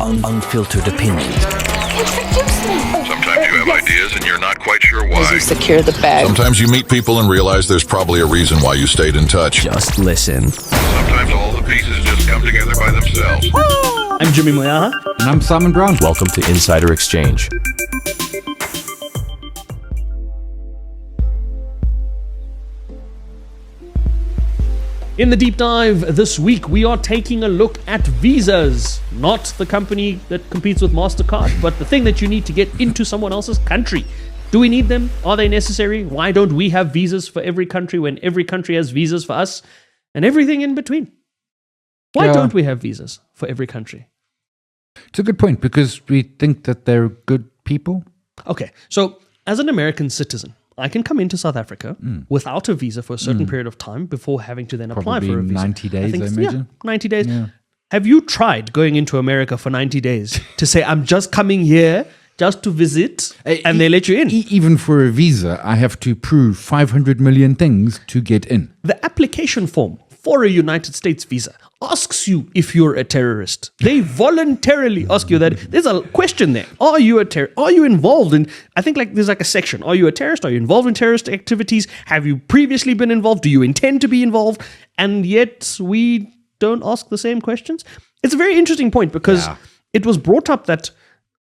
Unfiltered opinions. Introduce me. Sometimes you have ideas and you're not quite sure why. As you secure the bag. Sometimes you meet people and realize there's probably a reason why you stayed in touch. Just listen. Sometimes all the pieces just come together by themselves. I'm Jimmy Moyaha. And I'm Simon Brown. Welcome to Insider Exchange. In the deep dive this week, we are taking a look at eVisas, not the company that competes with MasterCard, but the thing that you need to get into someone else's country. Do we need them? Are they necessary? Why don't we have visas for every country when every country has visas for us? And everything in between. Why don't we have visas for every country? It's a good point because we think that they're good people. Okay, so as an American citizen, I can come into South Africa without a visa for a certain period of time before having to then apply for a visa. 90 days, I imagine. Yeah, 90 days. Yeah. Have you tried going into America for 90 days to say, I'm just coming here just to visit, and they let you in? Even for a visa, I have to prove 500 million things to get in. The application form for a United States visa asks you if you're a terrorist. They voluntarily ask you that. There's a question there. Are you a terrorist? Are you involved in, I think there's a section. Are you a terrorist? Are you involved in terrorist activities? Have you previously been involved? Do you intend to be involved? And yet we don't ask the same questions. It's a very interesting point because it was brought up that,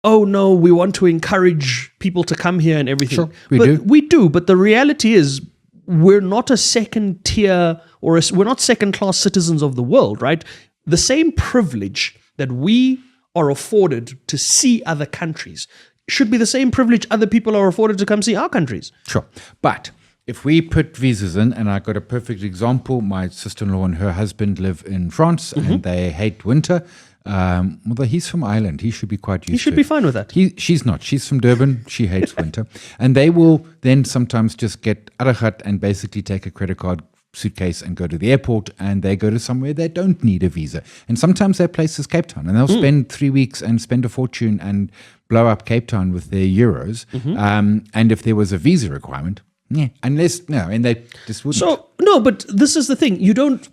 oh no, we want to encourage people to come here and everything. Sure, We do, but the reality is we're not a second tier or we're not second class citizens of the world, right? The same privilege that we are afforded to see other countries should be the same privilege other people are afforded to come see our countries. Sure. But if we put visas in, and I got a perfect example, my sister-in-law and her husband live in France and they hate winter. Although he's from Ireland, he should be quite used to it. He should be fine with that. She's not. She's from Durban. She hates winter. And they will then sometimes just get aragat and basically take a credit card suitcase and go to the airport, and they go to somewhere they don't need a visa. And sometimes their place is Cape Town, and they'll spend 3 weeks and spend a fortune and blow up Cape Town with their euros. And if there was a visa requirement, and they just wouldn't. So, no, but this is the thing. You don't,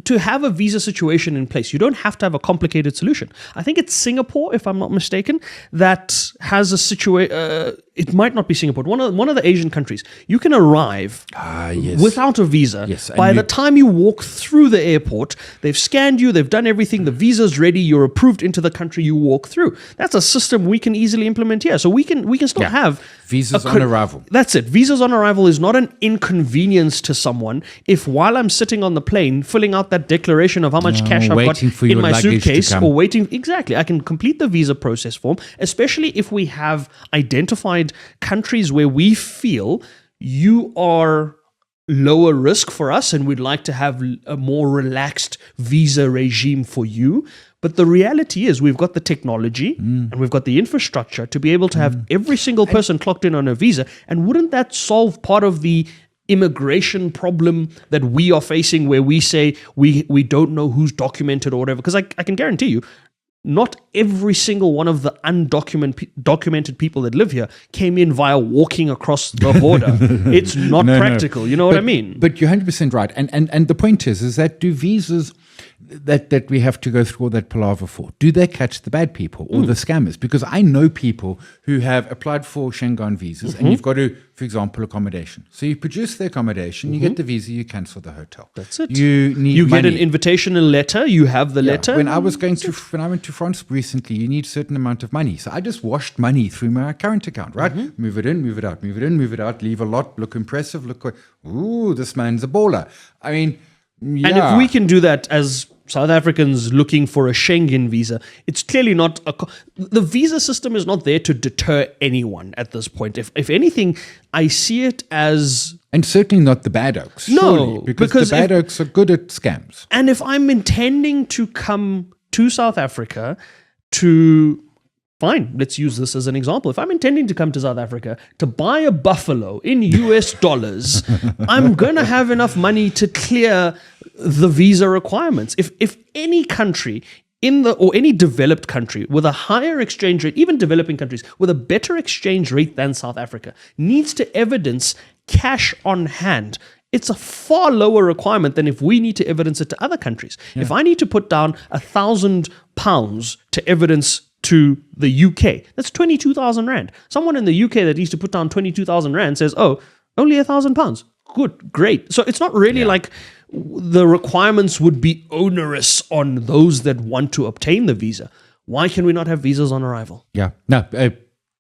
to have a visa situation in place, you don't have to have a complicated solution. I think it's Singapore, if I'm not mistaken, that has a situation, it might not be Singapore, one of the Asian countries. You can arrive without a visa. Yes, by the time you walk through the airport, they've scanned you, they've done everything, the visa's ready, you're approved into the country you walk through. That's a system we can easily implement here. So we can still have visas on arrival. That's it. Visas on arrival is not an inconvenience to someone if while I'm sitting on the plane filling out that declaration of how much cash I've got in my suitcase or waiting. Exactly. I can complete the visa process form, especially if we have identified countries where we feel you are lower risk for us and we'd like to have a more relaxed visa regime for you. But the reality is we've got the technology and we've got the infrastructure to be able to have every single person clocked in on a visa. And wouldn't that solve part of the immigration problem that we are facing where we say we don't know who's documented or whatever? Because I can guarantee you, not every single one of the undocumented people that live here came in via walking across the border. It's not practical. You know what I mean? But you're 100% right. And the point is that do visas that we have to go through all that palaver for, do they catch the bad people or the scammers? Because I know people who have applied for Schengen visas and you've got to, for example, accommodation. So you produce the accommodation, you get the visa, you cancel the hotel. That's it. You get an invitational letter, you have the letter. When I went to France recently, you need a certain amount of money. So I just washed money through my current account, right? Move it in, move it out, move it in, move it out, leave a lot, look impressive, ooh, this man's a baller. I mean, yeah. And if we can do that as South Africans looking for a Schengen visa, it's clearly not the visa system is not there to deter anyone at this point. If anything, I see it as... And certainly not the bad oaks. No, because the bad oaks are good at scams. And if I'm intending to come to South Africa to... Fine, let's use this as an example. If I'm intending to come to South Africa to buy a buffalo in US dollars, I'm going to have enough money to clear the visa requirements. If any country or any developed country with a higher exchange rate, even developing countries with a better exchange rate than South Africa, needs to evidence cash on hand it's a far lower requirement than if we need to evidence it to other countries. If I need to put down £1,000 to evidence to the UK, that's 22,000 rand. Someone in the UK that needs to put down 22,000 rand says, oh, only £1,000. Good, great. So it's not really like the requirements would be onerous on those that want to obtain the visa. Why can we not have visas on arrival? Yeah, no,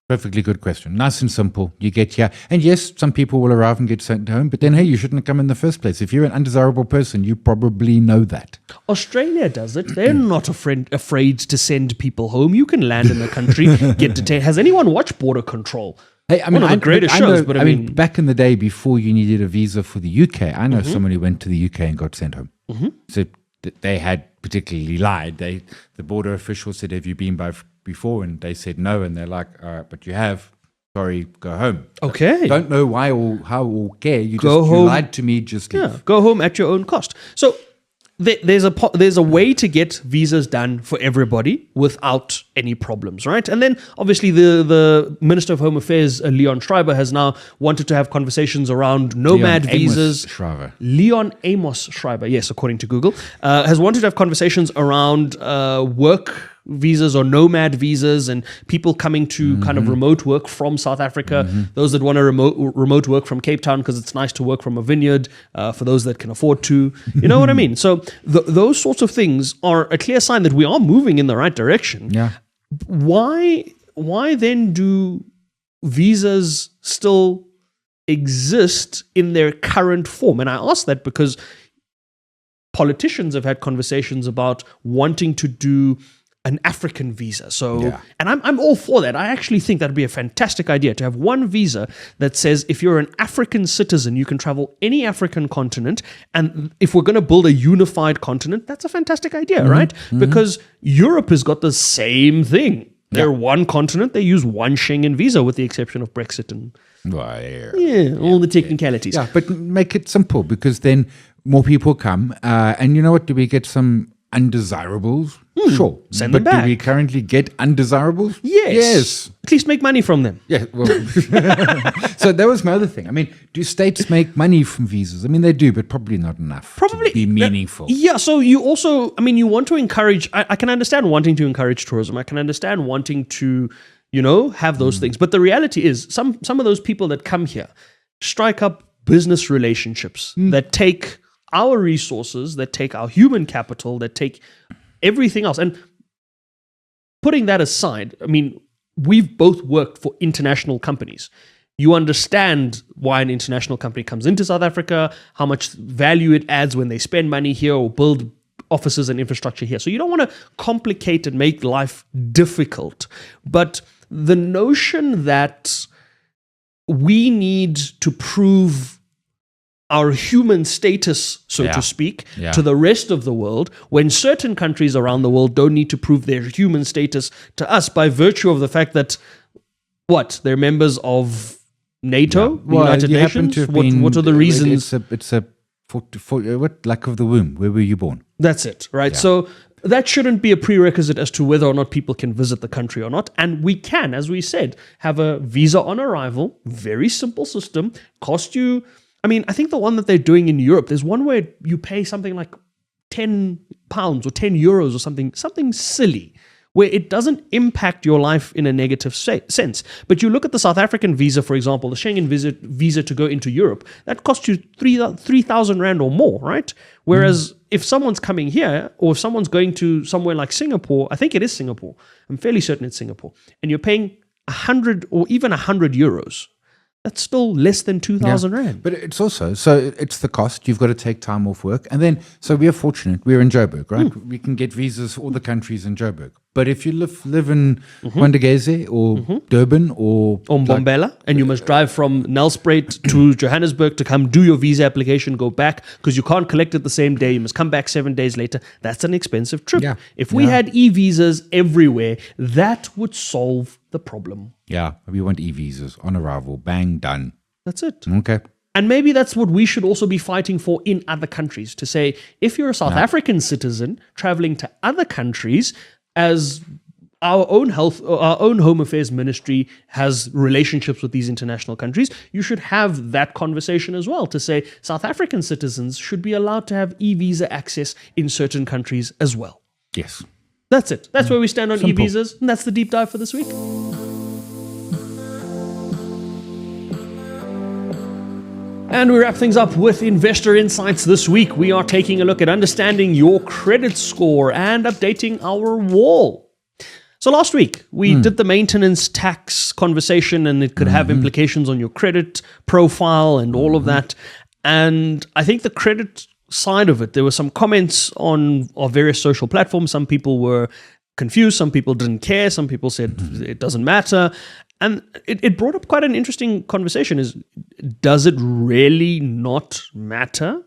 perfectly good question. Nice and simple. You get here. And yes, some people will arrive and get sent home, but then, hey, you shouldn't have come in the first place. If you're an undesirable person, you probably know that. Australia does it. They're not afraid to send people home. You can land in the country, get detained. Has anyone watched Border Control? Hey, I mean, one of the greatest shows, but I mean, back in the day before you needed a visa for the UK, I know someone who went to the UK and got sent home. So they had particularly lied. The border official said, have you been by before? And they said no. And they're like, all right, but you have. Sorry, go home. Okay. Don't know why or how or care. You lied to me, just leave. Yeah, go home at your own cost. So there's a way to get visas done for everybody without any problems, right? And then obviously the Minister of Home Affairs, Leon Schreiber, has now wanted to have conversations around nomad visas. Leon Amos Schreiber, yes, according to Google, has wanted to have conversations around work visas or nomad visas and people coming to kind of remote work from South Africa, those that want to remote work from Cape Town because it's nice to work from a vineyard, for those that can afford to, you know what I mean? So those sorts of things are a clear sign that we are moving in the right direction. Yeah. Why then do visas still exist in their current form? And I ask that because politicians have had conversations about wanting to do an African visa. So, and I'm all for that. I actually think that'd be a fantastic idea to have one visa that says if you're an African citizen, you can travel any African continent. And if we're going to build a unified continent, that's a fantastic idea, right? Because Europe has got the same thing. They're one continent. They use one Schengen visa with the exception of Brexit and all the technicalities. Yeah, but make it simple because then more people come. And you know what? Do we get some undesirables? Sure. Send them back. But do we currently get undesirables? Yes. At least make money from them. Yeah. Well, so that was my other thing. I mean, do states make money from visas? I mean, they do, but probably not enough to be meaningful. Yeah. So you also, I mean, you want to encourage, I can understand wanting to encourage tourism. I can understand wanting to, have those things. But the reality is some of those people that come here strike up business relationships that take our resources, that take our human capital, that take everything else. And putting that aside, I mean, we've both worked for international companies. You understand why an international company comes into South Africa, how much value it adds when they spend money here or build offices and infrastructure here. So you don't want to complicate and make life difficult. But the notion that we need to prove our human status, so to speak, to the rest of the world, when certain countries around the world don't need to prove their human status to us by virtue of the fact that, they're members of NATO, the United Nations? What are the reasons? It's a what lack of the womb? Where were you born? That's it, right? Yeah. So that shouldn't be a prerequisite as to whether or not people can visit the country or not. And we can, as we said, have a visa on arrival, very simple system, cost you... I mean, I think the one that they're doing in Europe, there's one where you pay something like £10 or €10 or something silly, where it doesn't impact your life in a negative sense. But you look at the South African visa, for example, the Schengen visa to go into Europe, that costs you 3,000 Rand or more, right? Whereas if someone's coming here, or if someone's going to somewhere like Singapore, I think it is Singapore, I'm fairly certain it's Singapore, and you're paying 100 or even 100 euros, that's still less than 2,000 Rand. But it's also, so it's the cost. You've got to take time off work. And then, so we are fortunate. We're in Joburg, right? We can get visas for all the countries in Joburg. But if you live in Kwandageze or Durban or Mbombela, and you must drive from Nelspruit to Johannesburg to come do your visa application, go back, because you can't collect it the same day. You must come back 7 days later. That's an expensive trip. Yeah. If we had eVisas everywhere, that would solve the problem. Yeah, we want eVisas on arrival. Bang, done. That's it. Okay. And maybe that's what we should also be fighting for in other countries, to say, if you're a South African citizen traveling to other countries, as our own Home Affairs Ministry has relationships with these international countries. You should have that conversation as well to say South African citizens should be allowed to have e-visa access in certain countries as well. Yes. That's it. That's where we stand on Simple. e-visas, and that's the deep dive for this week. And we wrap things up with Investor Insights this week. We are taking a look at understanding your credit score and updating our wall. So last week, we did the maintenance tax conversation, and it could have implications on your credit profile and all of that. And I think the credit side of it, there were some comments on various social platforms. Some people were confused. Some people didn't care. Some people said it doesn't matter. And it brought up quite an interesting conversation is, does it really not matter?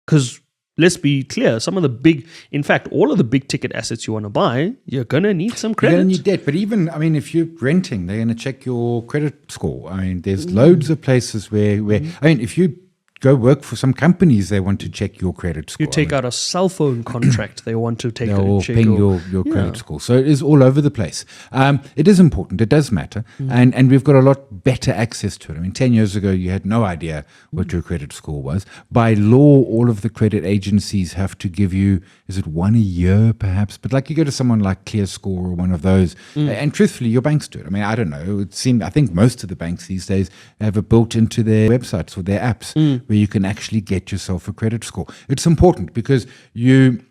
Because let's be clear, some of the big, in fact, all of the big ticket assets you want to buy, you're going to need some credit. You're going to need debt. But even, I mean, if you're renting, they're going to check your credit score. I mean, there's loads of places where I mean, if you go work for some companies, they want to check your credit score. You take out a cell phone contract, they want to take they'll check ping your credit score. So it is all over the place. It is important. It does matter. And we've got a lot better access to it. I mean, 10 years ago, you had no idea what your credit score was. By law, all of the credit agencies have to give you, is it one a year perhaps? But like you go to someone like ClearScore or one of those, and truthfully, your banks do it. I mean, I don't know. I think most of the banks these days have it built into their websites or their apps where you can actually get yourself a credit score. It's important because you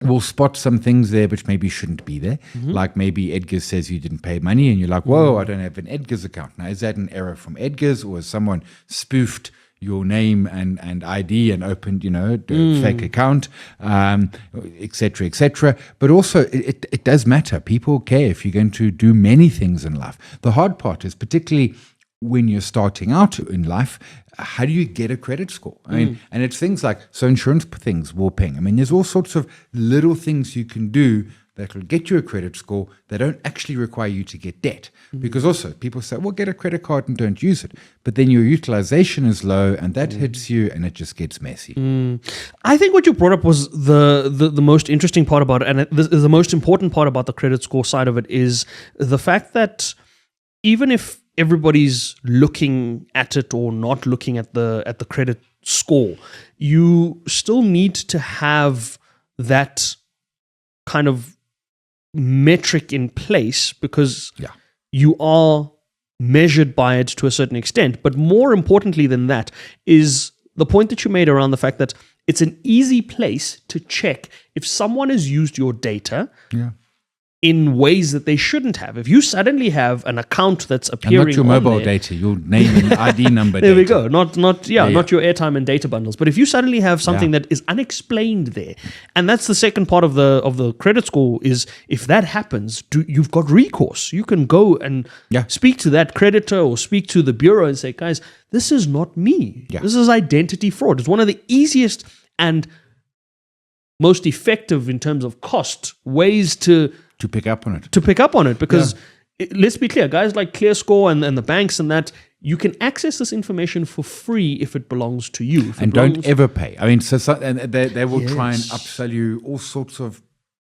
will spot some things there which maybe shouldn't be there. Like maybe Edgar's says you didn't pay money and you're like, whoa, I don't have an Edgar's account. Now, is that an error from Edgar's, or has someone spoofed your name and ID and opened, a fake account, et cetera, et cetera. But also, it does matter. People care if you're going to do many things in life. The hard part is, particularly when you're starting out in life, how do you get a credit score? I mean, and it's things like, so insurance things will ping. I mean, there's all sorts of little things you can do that will get you a credit score that don't actually require you to get debt. Because also people say, well, get a credit card and don't use it. But then your utilization is low and that hits you and it just gets messy. I think what you brought up was the most interesting part about it, and the most important part about the credit score side of it is the fact that even if everybody's looking at it or not looking at the credit score, you still need to have that kind of metric in place because you are measured by it to a certain extent. But more importantly than that is the point that you made around the fact that it's an easy place to check if someone has used your data in ways that they shouldn't have. If you suddenly have an account that's appearing and not your mobile data, your name and ID number there data. we go. Not your airtime and data bundles. But if you suddenly have something that is unexplained there, and that's the second part of the credit score is if that happens, you've got recourse. You can go and speak to that creditor or speak to the bureau and say, guys, this is not me. This is identity fraud. It's one of the easiest and most effective in terms of cost ways to pick up on it. Because let's be clear, guys like ClearScore and the banks and that, you can access this information for free if it belongs to you. And don't ever pay. I mean, and they will try and upsell you all sorts of,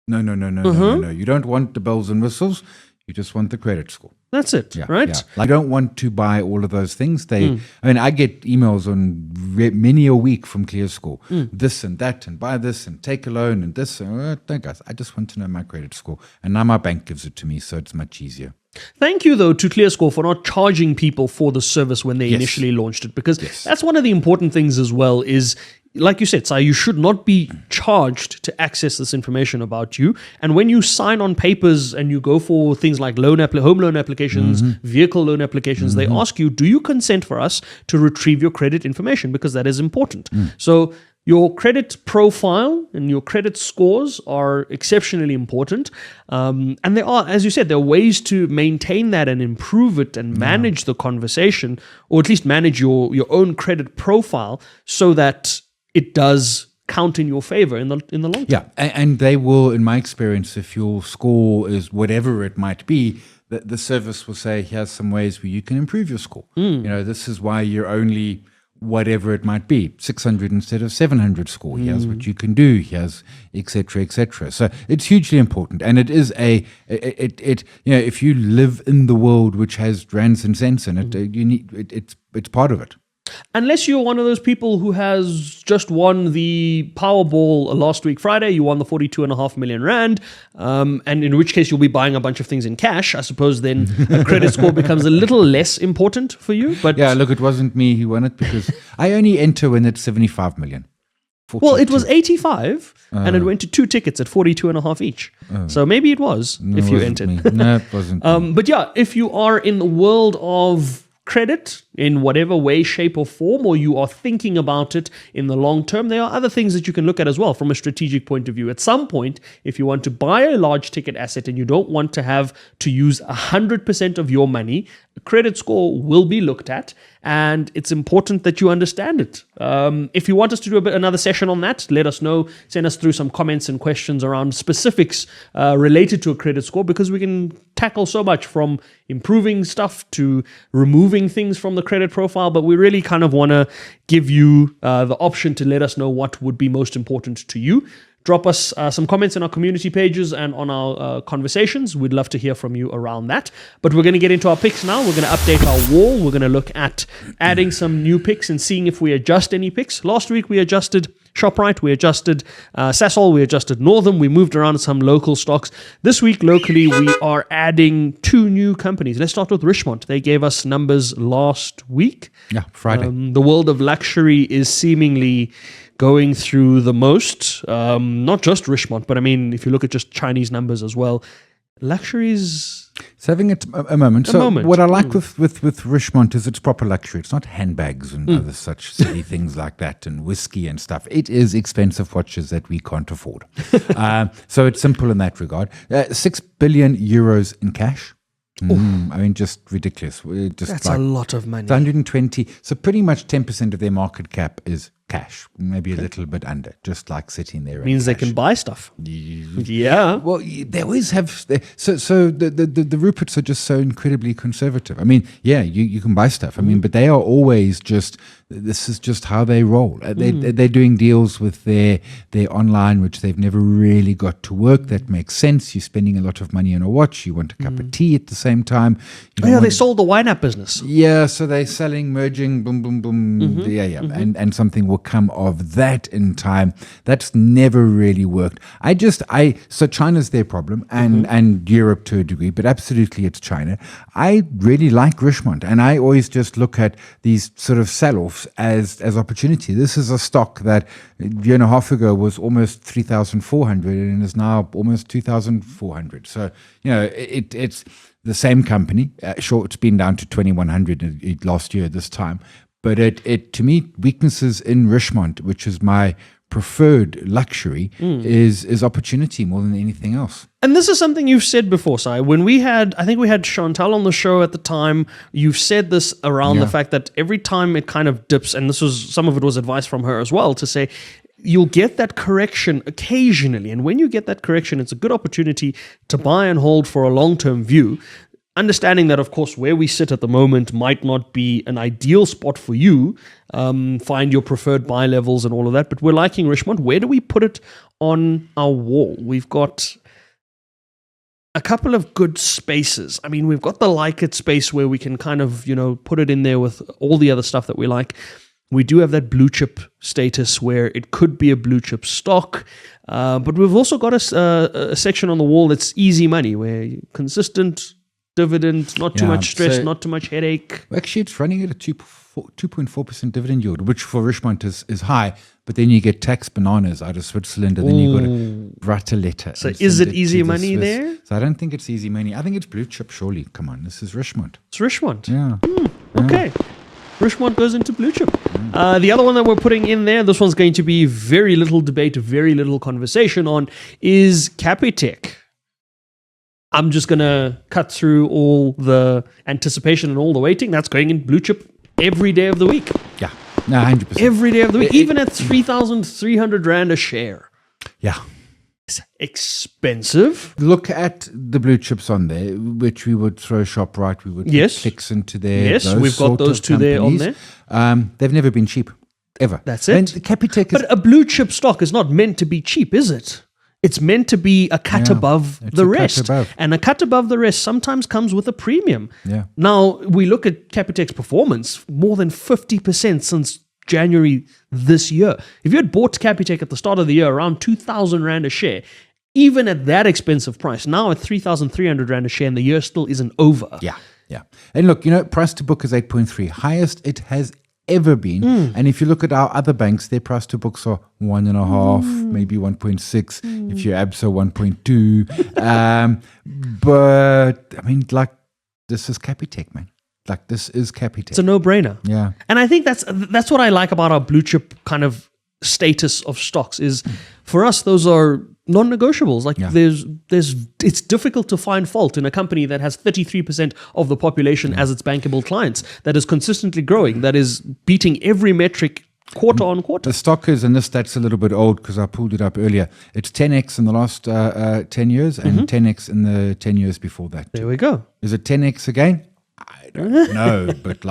no. You don't want the bells and whistles. You just want the credit score. That's it, right? Yeah. Like, you don't want to buy all of those things. I mean, I get emails on many a week from ClearScore, this and that, and buy this and take a loan and this. Guys, I just want to know my credit score. And now my bank gives it to me, so it's much easier. Thank you, though, to ClearScore for not charging people for the service when they initially launched it, because that's one of the important things as well is, like you said, Si, you should not be charged to access this information about you. And when you sign on papers and you go for things like home loan applications, vehicle loan applications, they ask you, do you consent for us to retrieve your credit information? Because that is important. So your credit profile and your credit scores are exceptionally important. And there are, as you said, there are ways to maintain that and improve it and manage the conversation, or at least manage your own credit profile so that it does count in your favor in the long term. Yeah, and they will, in my experience, if your score is whatever it might be, the service will say, here's some ways where you can improve your score. This is why you're only whatever it might be, 600 instead of 700 score. Here's what you can do. Here's et cetera, et cetera. So it's hugely important. And it is if you live in the world which has rands and cents in it, it's part of it. Unless you're one of those people who has just won the Powerball last week Friday, you won the 42.5 million rand, and in which case you'll be buying a bunch of things in cash. I suppose then a credit score becomes a little less important for you. But yeah, look, it wasn't me who won it because I only enter when it's 75 million. 42. Well, it was 85, and it went to 2 tickets at 42.5 each. So maybe it was if you entered. Me. No, it wasn't. But yeah, if you are in the world of credit in whatever way, shape, or form, or you are thinking about it in the long term, there are other things that you can look at as well from a strategic point of view. At some point, if you want to buy a large ticket asset and you don't want to have to use 100% of your money, a credit score will be looked at, and it's important that you understand it. If you want us to do another session on that, let us know. Send us through some comments and questions around specifics related to a credit score, because we can tackle so much from improving stuff to removing things from the credit profile, but we really kind of want to give you the option to let us know what would be most important to you. Drop us some comments in our community pages and on our conversations. We'd love to hear from you around that. But we're going to get into our picks now. We're going to update our wall. We're going to look at adding some new picks and seeing if we adjust any picks. Last week we adjusted ShopRite, we adjusted Sasol, we adjusted Northam, we moved around some local stocks. This week locally we are adding 2 new companies. Let's start with Richemont. They gave us numbers last week. Yeah, Friday. The world of luxury is seemingly going through the most, not just Richemont, but I mean, if you look at just Chinese numbers as well, luxuries. It's having a moment. What I like with Richemont is it's proper luxury. It's not handbags and other such silly things like that and whiskey and stuff. It is expensive watches that we can't afford. So it's simple in that regard. 6 billion euros in cash. I mean, just ridiculous. That's a lot of money. 120. So pretty much 10% of their market cap is cash, maybe a little bit under, just like sitting there. Means they can buy stuff. Yeah. Well, they always have. So the Ruperts are just so incredibly conservative. I mean, yeah, you can buy stuff. I mean, but they are always just. This is just how they roll. They're doing deals with their online, which they've never really got to work. That makes sense. You're spending a lot of money on a watch. You want a cup of tea at the same time. They sold the wine app business. Yeah, so they're selling, merging, boom, boom, boom. Yeah. And something will come of that in time. That's never really worked. So China's their problem and Europe to a degree, but absolutely it's China. I really like Richemont, and I always just look at these sort of sell-offs as opportunity. This is a stock that a year and a half ago was almost 3,400 and is now almost 2,400. So, it's the same company. Sure, it's been down to 2,100 last year this time. But it to me, weaknesses in Richemont, which is my preferred luxury, is opportunity more than anything else. And this is something you've said before, Sai. When I think we had Chantal on the show at the time, you've said this around the fact that every time it kind of dips, and some of it was advice from her as well, to say, you'll get that correction occasionally. And when you get that correction, it's a good opportunity to buy and hold for a long-term view. Understanding that, of course, where we sit at the moment might not be an ideal spot for you. Find your preferred buy levels and all of that. But we're liking Richemont. Where do we put it on our wall? We've got a couple of good spaces. I mean, we've got the like it space where we can kind of, put it in there with all the other stuff that we like. We do have that blue chip status where it could be a blue chip stock. But we've also got a section on the wall that's easy money, where consistent dividend, not too much stress, not too much headache. Actually, it's running at a 2.4% dividend yield, which for Richemont is high. But then you get tax bananas out of Switzerland, and then you got to write a letter. So is it easy money there? So I don't think it's easy money. I think it's blue chip, surely. Come on, this is Richemont. It's Richemont. Yeah. Okay. Richemont goes into blue chip. The other one that we're putting in there, this one's going to be very little debate, very little conversation on, is Capitec. I'm just going to cut through all the anticipation and all the waiting. That's going in blue chip every day of the week. Yeah, no, 100%. Every day of the week, even at 3,300 Rand a share. Yeah. It's expensive. Look at the blue chips on there, which we would throw ShopRite, we would put clicks into there. Yes, we've got those two there on there. They've never been cheap, ever. That's it. And Capitec but a blue chip stock is not meant to be cheap, is it? It's meant to be a cut above the rest. And a cut above the rest sometimes comes with a premium. Yeah. Now, we look at Capitec's performance, more than 50% since January this year. If you had bought Capitec at the start of the year around 2,000 Rand a share, even at that expensive price, now at 3,300 Rand a share, and the year still isn't over. Yeah. And look, price to book is 8.3, highest it has ever been. And if you look at our other banks, their price to books are 1.5, maybe 1.6. If you're ABSA, 1.2. But I mean, this is Capitec, man. This is Capitec. It's a no-brainer. Yeah. And I think that's what I like about our blue chip kind of status of stocks is, for us, those are non-negotiables. It's difficult to find fault in a company that has 33% of the population as its bankable clients, that is consistently growing, that is beating every metric quarter on quarter. The stock is, and this stat's a little bit old because I pulled it up earlier, it's 10x in the last 10 years and 10x in the 10 years before that. There we go. Is it 10x again? I don't know, but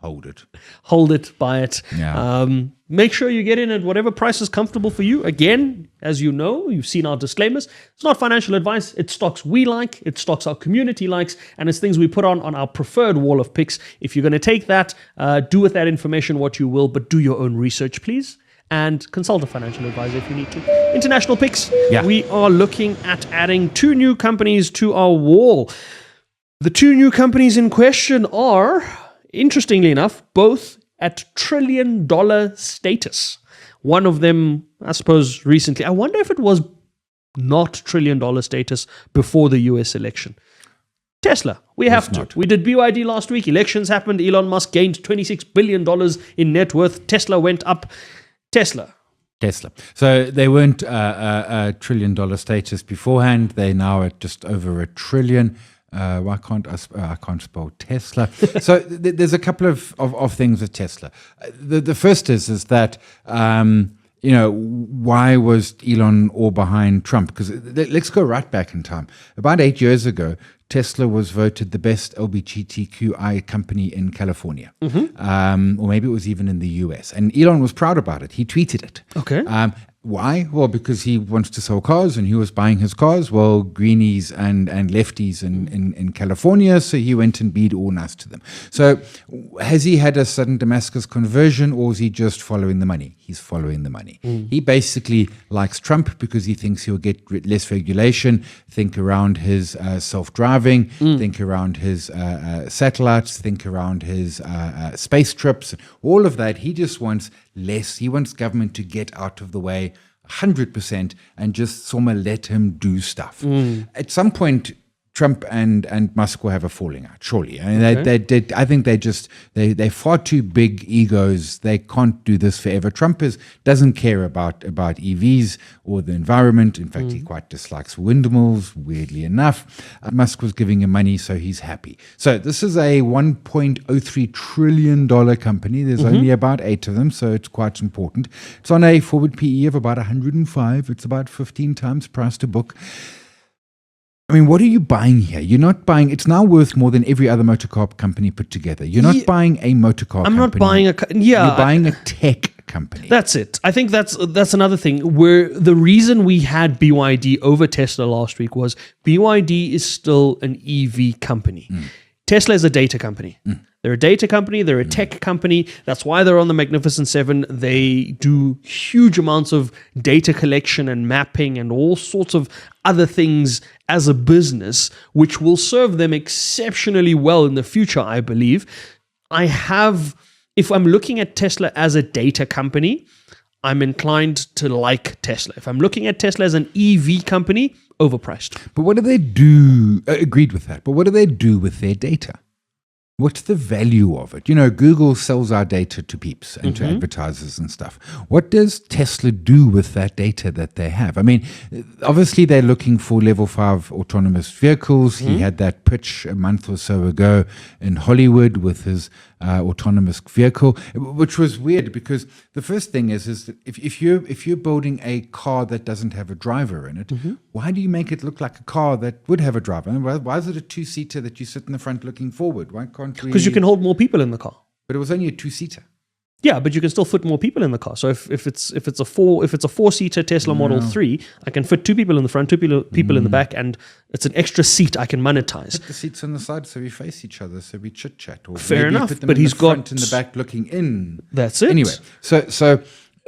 hold it. Hold it, buy it. Yeah. Make sure you get in at whatever price is comfortable for you. Again, as you know, you've seen our disclaimers. It's not financial advice. It's stocks we like. It's stocks our community likes. And it's things we put on our preferred wall of picks. If you're going to take that, do with that information what you will, but do your own research, please. And consult a financial advisor if you need to. International picks. Yeah. We are looking at adding 2 new companies to our wall. The 2 new companies in question are, interestingly enough, both at trillion-dollar status. One of them, I suppose, recently. I wonder if it was not trillion-dollar status before the US election. Tesla, we have to. We did BYD last week. Elections happened. Elon Musk gained $26 billion in net worth. Tesla went up. Tesla. So they weren't a trillion-dollar status beforehand. They're now at just over $1 trillion. Why can't I can't spell Tesla? So there's a couple of things with Tesla. The first is that why was Elon all behind Trump? Because let's go right back in time. About 8 years ago, Tesla was voted the best LGBTQI company in California, or maybe it was even in the US. And Elon was proud about it. He tweeted it. Okay. Why? Well, because he wants to sell cars and he was buying his cars. Well, greenies and lefties in California, so he went and beat all nice to them. So has he had a sudden Damascus conversion, or is he just following the money? He's following the money. He basically likes Trump because he thinks he'll get less regulation, think around his self-driving, think around his satellites, think around his space trips, all of that. He just wants less. He wants government to get out of the way 100% and just let him do stuff. At some point, Trump and Musk will have a falling out, surely. I mean, I think they're far too big egos. They can't do this forever. Trump doesn't care about EVs or the environment. In fact, he quite dislikes windmills, weirdly enough. Musk was giving him money, so he's happy. So this is a $1.03 trillion company. There's only about 8 of them, so it's quite important. It's on a forward PE of about 105. It's about 15 times price to book. I mean, what are you buying here? You're not buying, it's now worth more than every other motor car company put together. You're not buying a motor car company. I'm not buying You're buying a tech company. That's it. I think that's another thing where the reason we had BYD over Tesla last week was BYD is still an EV company. Tesla is a data company. They're a data company. They're a tech company. That's why they're on the Magnificent Seven. They do huge amounts of data collection and mapping and all sorts of other things as a business, which will serve them exceptionally well in the future, I believe. If I'm looking at Tesla as a data company, I'm inclined to like Tesla. If I'm looking at Tesla as an EV company, overpriced. But what do they do? Agreed with that. But what do they do with their data? What's the value of it? You know, Google sells our data to peeps and to advertisers and stuff. What does Tesla do with that data that they have? I mean, obviously they're looking for level 5 autonomous vehicles. He had that pitch a month or so ago in Hollywood with his autonomous vehicle, which was weird because the first thing is that if you're building a car that doesn't have a driver in it, why do you make it look like a car that would have a driver? I mean, why is it a 2-seater that you sit in the front looking forward? Why can't we? Because you can hold more people in the car. But it was only a 2-seater. Yeah, but you can still fit more people in the car. So if it's a 4-seater Tesla Model 3, I can fit 2 people in the front, 2 people in the back, and it's an extra seat I can monetize. Put the seats on the side so we face each other, so we chit chat. Or fair maybe enough, put them but in he's the front got in the back looking in. That's it. Anyway, so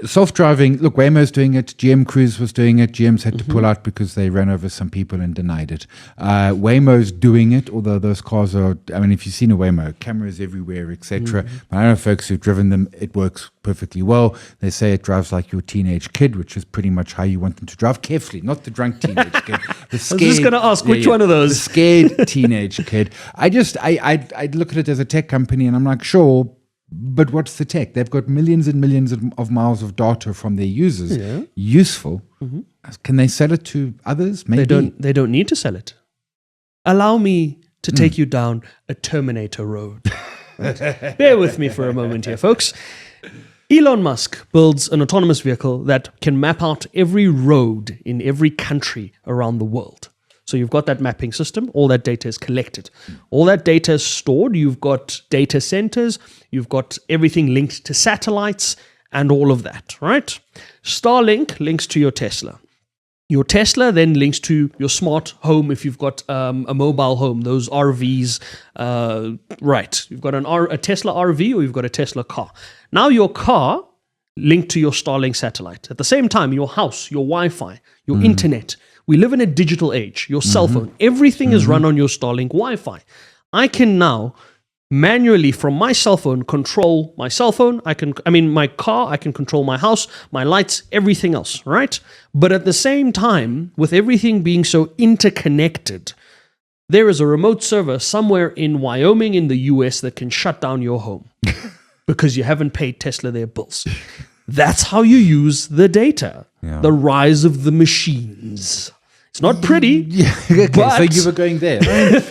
self-driving. Look, Waymo's doing it. GM Cruise was doing it. GM's had to pull out because they ran over some people and denied it. Waymo's doing it, although those cars are. I mean, if you've seen a Waymo, cameras everywhere, etc. But I know folks who've driven them. It works perfectly well. They say it drives like your teenage kid, which is pretty much how you want them to drive. Carefully, not the drunk teenage kid. The scared, I was just going to ask which one of those. The scared teenage kid. I look at it as a tech company, and I'm like, sure. But what's the tech? They've got millions and millions of miles of data from their users. Yeah. Useful. Can they sell it to others? Maybe. They don't need to sell it. Allow me to take you down a Terminator road. Bear with me for a moment here, folks. Elon Musk builds an autonomous vehicle that can map out every road in every country around the world. So you've got that mapping system, all that data is collected. All that data is stored, you've got data centers, you've got everything linked to satellites and all of that, right? Starlink links to your Tesla. Your Tesla then links to your smart home if you've got a mobile home, those RVs, right. You've got a Tesla RV or you've got a Tesla car. Now your car linked to your Starlink satellite. At the same time, your house, your Wi-Fi, your internet. We live in a digital age. Your cell phone, everything is run on your Starlink Wi-Fi. I can now manually from my cell phone control my cell phone. My car, I can control my house, my lights, everything else, right? But at the same time, with everything being so interconnected, there is a remote server somewhere in Wyoming in the US that can shut down your home because you haven't paid Tesla their bills. That's how you use the data. Yeah. The rise of the machines. It's not pretty. Yeah, okay, so you were going there.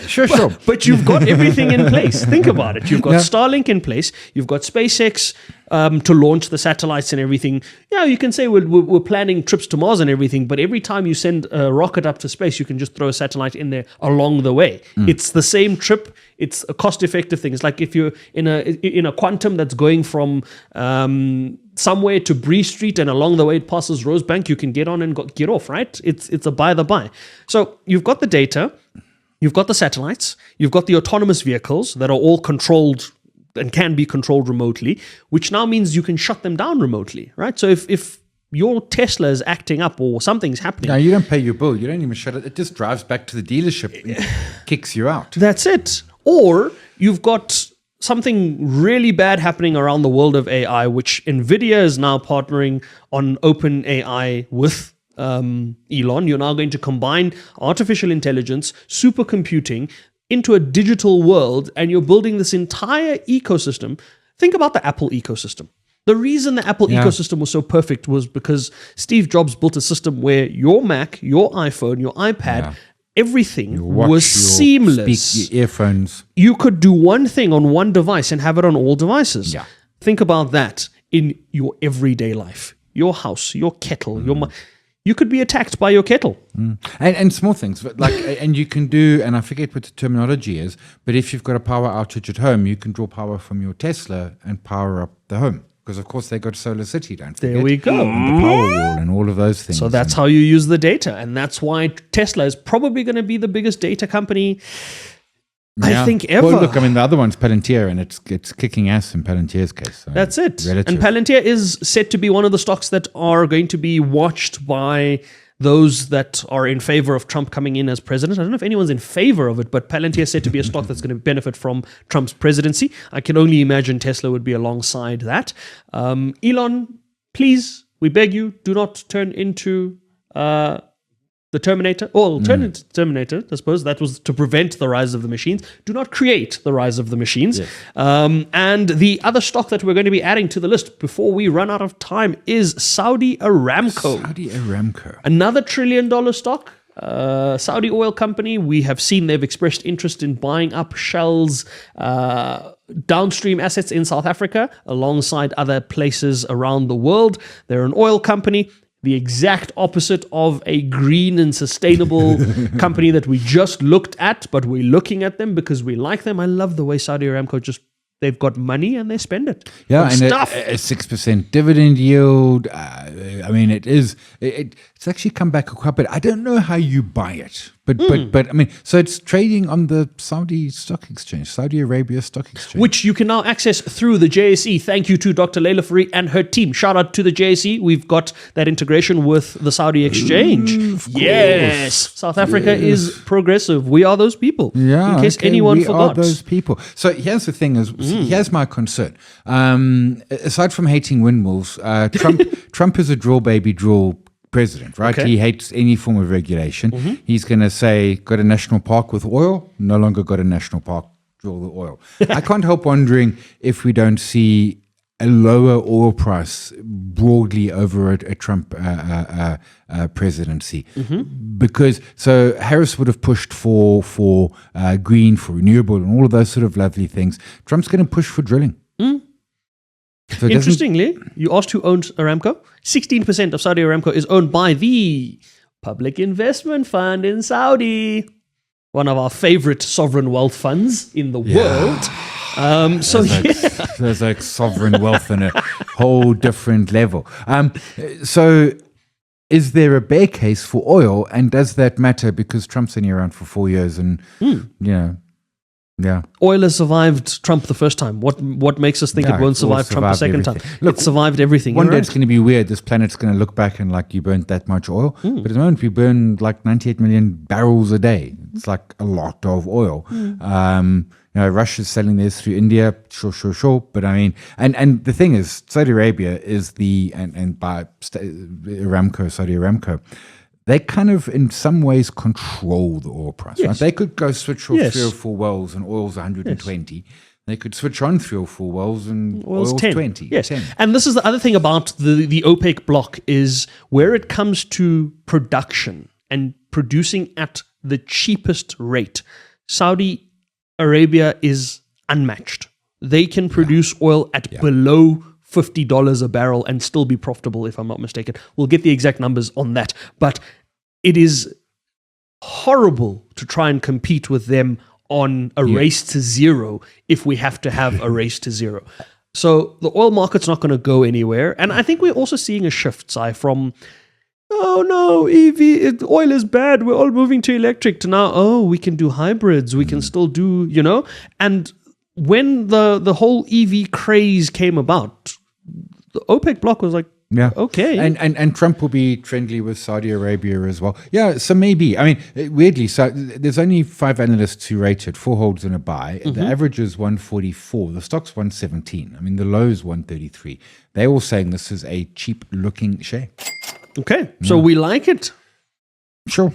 Sure. But you've got everything in place. Think about it. You've got Starlink in place. You've got SpaceX to launch the satellites and everything. Yeah, you can say we're planning trips to Mars and everything, but every time you send a rocket up to space, you can just throw a satellite in there along the way. It's the same trip. It's a cost-effective thing. It's like if you're in a quantum that's going from somewhere to Bree Street and along the way it passes Rosebank, you can get on and get off, right? It's a by the by. So you've got the data, you've got the satellites, you've got the autonomous vehicles that are all controlled and can be controlled remotely, which now means you can shut them down remotely, right? So if your Tesla is acting up or something's happening. No, you don't pay your bill. You don't even shut it. It just drives back to the dealership and kicks you out. That's it. Or you've got something really bad happening around the world of AI, which NVIDIA is now partnering on OpenAI with Elon. You're now going to combine artificial intelligence, supercomputing into a digital world, and you're building this entire ecosystem. Think about the Apple ecosystem. The reason the Apple ecosystem was so perfect was because Steve Jobs built a system where your Mac, your iPhone, your iPad, everything was seamless. Your earphones. You could do one thing on one device and have it on all devices. Yeah. Think about that in your everyday life. Your house, your kettle, you could be attacked by your kettle. And small things, like, and you can do, and I forget what the terminology is, but if you've got a power outage at home, you can draw power from your Tesla and power up the home. Because, of course, they got Solar City, don't forget. There we go. And the power wall and all of those things. So that's how you use the data. And that's why Tesla is probably going to be the biggest data company, I think, ever. Well, look, I mean, the other one's Palantir, and it's kicking ass in Palantir's case. So that's it. Relative. And Palantir is said to be one of the stocks that are going to be watched by those that are in favor of Trump coming in as president. I don't know if anyone's in favor of it, but Palantir is said to be a stock that's going to benefit from Trump's presidency. I can only imagine Tesla would be alongside that. Elon, please, we beg you, do not turn into the the Terminator, or alternative Terminator, I suppose that was to prevent the rise of the machines. Do not create the rise of the machines. Yes. And the other stock that we're going to be adding to the list before we run out of time is Saudi Aramco. Saudi Aramco. Another $1 trillion stock. Saudi oil company. We have seen they've expressed interest in buying up Shell's downstream assets in South Africa alongside other places around the world. They're an oil company, the exact opposite of a green and sustainable company that we just looked at, but we're looking at them because we like them. I love the way Saudi Aramco they've got money and they spend it. Yeah, on and stuff. a 6% dividend yield. I mean, it's actually come back quite a bit. I don't know how you buy it, but I mean, so it's trading on the Saudi Stock Exchange, Saudi Arabia Stock Exchange, which you can now access through the JSE. Thank you to Dr. Leila Fari and her team. Shout out to the JSE. We've got that integration with the Saudi Exchange. Yes, South Africa is progressive. We are those people. Yeah, in case anyone we forgot. are those people. So here's the thing: here's my concern. Aside from hating windmills, Trump is a drill baby drill president, right? Okay. He hates any form of regulation. He's going to say, got a national park with oil, no longer got a national park, drill the oil. I can't help wondering if we don't see a lower oil price broadly over a Trump presidency. Because so Harris would have pushed for green, for renewable, and all of those sort of lovely things. Trump's going to push for drilling. So Interestingly, you asked who owns Aramco. 16% of Saudi Aramco is owned by the Public Investment Fund in Saudi, one of our favorite sovereign wealth funds in the world. There's like sovereign wealth on a whole different level. So is there a bear case for oil, and does that matter because Trump's only around for 4 years and, yeah. Oil has survived Trump the first time. What makes us think it won't survive Trump the second time? Look, it survived everything. One day it's going to be weird. This planet's going to look back and like you burnt that much oil. But at the moment we burn like 98 million barrels a day. It's like a lot of oil. Russia's selling theirs through India. Sure. But I mean, and the thing is, Saudi Arabia is and by Aramco, Saudi Aramco, they kind of, in some ways, control the oil price. Yes. Right? They could go switch off Yes. 3 or 4 wells and oil's 120. Yes. They could switch on 3 or 4 wells and oil's 10. 20. Yes. 10. And this is the other thing about the OPEC bloc is where it comes to production and producing at the cheapest rate, Saudi Arabia is unmatched. They can produce oil at below $50 a barrel and still be profitable, if I'm not mistaken. We'll get the exact numbers on that. But it is horrible to try and compete with them on a race to zero if we have to have a race to zero. So the oil market's not going to go anywhere. And I think we're also seeing a shift, Si, from, oh no, oil is bad, we're all moving to electric, to now, we can do hybrids, we can still do, and when the whole EV craze came about, the OPEC bloc was like, okay. And Trump will be friendly with Saudi Arabia as well. Yeah, so maybe. I mean, weirdly, so there's only 5 analysts who rate it, 4 holds and a buy. The average is 144. The stock's 117. I mean, the low is 133. They're all saying this is a cheap-looking share. Okay, so we like it. Sure.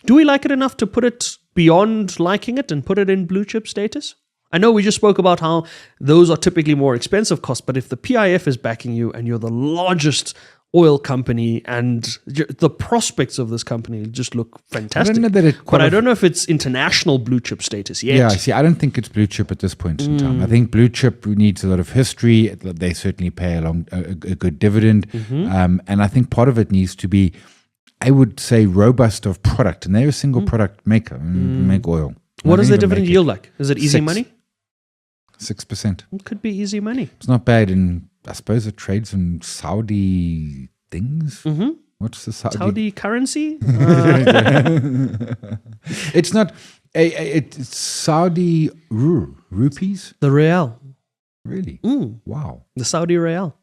Do we like it enough to put it beyond liking it and put it in blue chip status? I know we just spoke about how those are typically more expensive costs, but if the PIF is backing you and you're the largest oil company and the prospects of this company just look fantastic. I don't know if it's international blue chip status yet. Yeah, see, I don't think it's blue chip at this point in time. I think blue chip needs a lot of history. They certainly pay a good dividend. And I think part of it needs to be, I would say, robust of product. And they're a single product maker, make oil. What is the dividend yield like? Is it easy money? 6%. It could be easy money. It's not bad. And I suppose it trades in Saudi things. What's the Saudi currency? It's not. It's Saudi rupees? The real. Really? Wow. The Saudi real.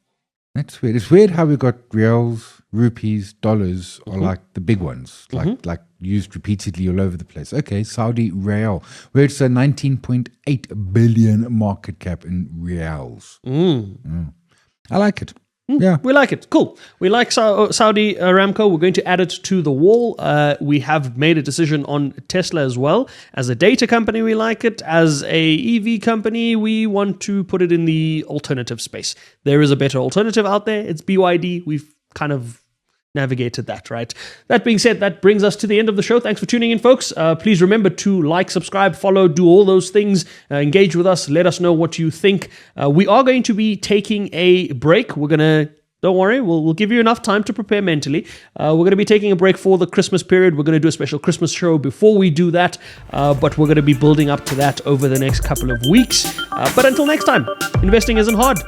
That's weird. It's weird how we got reals, rupees, dollars are like the big ones, like used repeatedly all over the place. Okay, Saudi real, where it's a 19.8 billion market cap in reals. I like it. Yeah. We like it. Cool. We like Saudi Aramco. We're going to add it to the wall. We have made a decision on Tesla as well. As a data company, we like it. As a EV company, we want to put it in the alternative space. There is a better alternative out there. It's BYD. We've kind of navigated that, right? That being said, that brings us to the end of the show. Thanks for tuning in, folks. Please remember to like, subscribe, follow, do all those things. Engage with us. Let us know what you think. We are going to be taking a break. Don't worry, we'll give you enough time to prepare mentally. We're going to be taking a break for the Christmas period. We're going to do a special Christmas show before we do that, but we're going to be building up to that over the next couple of weeks. But until next time, investing isn't hard.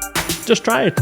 Just try it.